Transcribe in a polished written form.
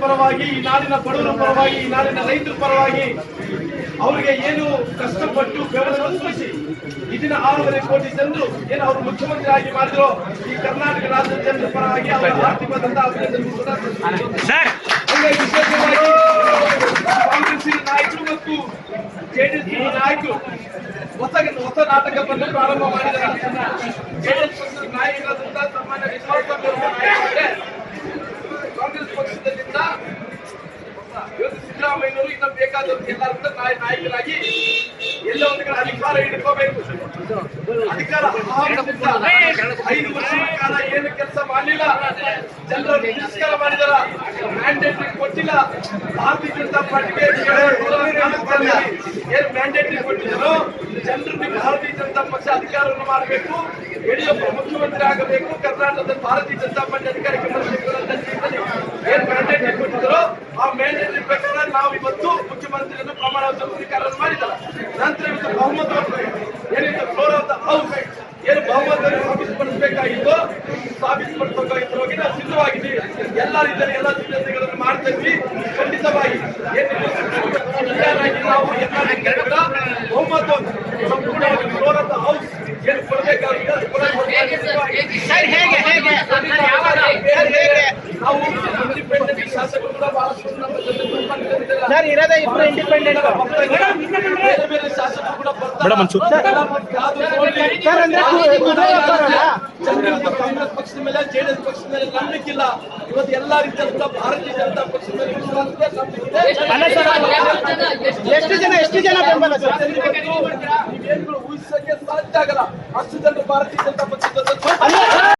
ಪರವಾಗಿ, ಈ ನಾಡಿನ ಬಡವರ ಪರವಾಗಿ, ಈ ನಾಡಿನ ರೈತರ ಪರವಾಗಿ ಅವರಿಗೆ ಏನು ಕಷ್ಟಪಟ್ಟು ಬೆವರು ಸುರಿಸಿ ಇದನ್ನ 6.5 ಕೋಟಿ ಜನರು ಏನು ಅವರು ಮುಖ್ಯಮಂತ್ರಿ ಆಗಿ ಮಾಡಿದ್ರು, ಈ ಕರ್ನಾಟಕ ರಾಜ್ಯದ ಜನರ ಪರವಾಗಿ ಅವರ ಆರ್ಥಿಕವಾದಂತ ಅಭಿನಂದನೆ ಕೂಡ ವಿಶೇಷವಾಗಿ ಕಾಂಗ್ರೆಸ್ಸಿನ ನಾಯಕರು ಮತ್ತು ಜೆಡಿಎಸ್ ನಾಯಕರು ಹೊಸ ನಾಟಕವನ್ನು ಪ್ರಾರಂಭ ಮಾಡಿದ್ದಾರೆ. ಜೆಡಿಎಸ್ ಪಕ್ಷದ ನಾಯಕರಾದಂತಹ ಸನ್ಮಾನ್ಯ ಕಾಂಗ್ರೆಸ್ ಪಕ್ಷದಿಂದ ಸಿದ್ದರಾಮಯ್ಯನವರು ಇನ್ನು ಬೇಕಾದವರು ಎಲ್ಲರಿಂದ ನಾಯಕರಾಗಿ ಎಲ್ಲ ಒಂದು ಕಡೆ ಅಧಿಕಾರ ಹಿಡ್ಕೋಬೇಕು. ಅಧಿಕಾರ 5 ವರ್ಷಗಳ ಕಾಲ ಏನು ಕೆಲಸ ಮಾಡಲಿಲ್ಲ, ಜನರ ತಿರಸ್ಕಾರ ಮಾಡಿದಾರ, ಮ್ಯಾಂಡೇಟರಿ ಕೊಟ್ಟಿಲ್ಲ. ಭಾರತೀಯ ಜನತಾ ಪಾರ್ಟಿಗೆ ಏನು ಮ್ಯಾಂಡೇಟರಿ ಕೊಟ್ಟಿದ್ರು, ಜನರಿಗೆ ಭಾರತೀಯ ಜನತಾ ಪಕ್ಷ ಅಧಿಕಾರವನ್ನು ಮಾಡಬೇಕು, ಯಡಿಯೂರಪ್ಪ ಮುಖ್ಯಮಂತ್ರಿ ಆಗಬೇಕು, ಕರ್ನಾಟಕದ ಭಾರತೀಯ ಜನತಾ ಪಾರ್ಟಿ ಅಧಿಕಾರಕ್ಕೆ ಬರಬೇಕು ಅಂತ ಏನ್ ಮ್ಯಾಂಡೇಟರಿ ಕೊಟ್ಟಿದ್ರು, ಆ ಮ್ಯಾಂಡೇಟರಿ ಪ್ರಕಾರ ನಾವು ಇವತ್ತು ಮುಖ್ಯಮಂತ್ರಿಯನ್ನು ಪ್ರಮಾಣ ಸ್ವೀಕಾರ ಮಾಡಿದ್ದಾರೆ. ನಂತರ ಇವತ್ತು ಬಹುಮತ ಏನಿತ್ತು ಫ್ಲೋರ್ ಆಫ್ ದ ಹೌಸ್ ಏನು ಬಹುಮತವನ್ನು ಸಾಬೀತುಪಡಿಸಬೇಕಾಗಿತ್ತು, ಸಾಬೀತುಪಡಿಸಬೇಕಾಗಿತ್ತು ನಾವು ಸಿದ್ಧವಾಗಿದ್ದೀವಿ. ಎಲ್ಲ ರೀತಿಯಲ್ಲಿ ಎಲ್ಲ ಸಿದ್ಧತೆಗಳನ್ನು ಮಾಡ್ತಾ ಇದ್ವಿ. ಖಂಡಿತವಾಗಿ ನಾವು ಎಲ್ಲ ಬಹುಮತವನ್ನು ಸಂಪೂರ್ಣವಾಗಿ ಫ್ಲೋರ್ ಆಫ್ ದ ಹೌಸ್ ಏನು ಕೊಡಬೇಕಾಗಿದೆ ನಾವು ಇಂಡಿಪೆಂಡೆಂಟ್ ಶಾಸಕರು ಕೂಡ ಬಹಳಷ್ಟು ನಮ್ಮ ಜೊತೆ ಸರ್ ಇರೋದೇ ಇಬ್ಬರು ಇಂಡಿಪೆಂಡೆಂಟ್ ಬೇರೆ ಬೇರೆ ಶಾಸಕರು ಕೂಡ ಕಾಂಗ್ರೆಸ್ ಪಕ್ಷದ ಮೇಲೆ ಜೆಡಿಎಸ್ ಪಕ್ಷದ ಮೇಲೆ ನಂಬಿಕಿಲ್ಲ. ಇವತ್ತು ಎಲ್ಲಾ ರೀತಿಯಲ್ಲೂ ಕೂಡ ಭಾರತೀಯ ಜನತಾ ಪಕ್ಷದ ಮೇಲೆ ಎಷ್ಟು ಜನ ಬೆಂಬಲ ನೀವೇನು ಊಹಿಸಕ್ಕೆ ಸಾಧ್ಯ ಆಗಲ್ಲ. ಅಷ್ಟು ಜನರು ಭಾರತೀಯ ಜನತಾ ಪಕ್ಷ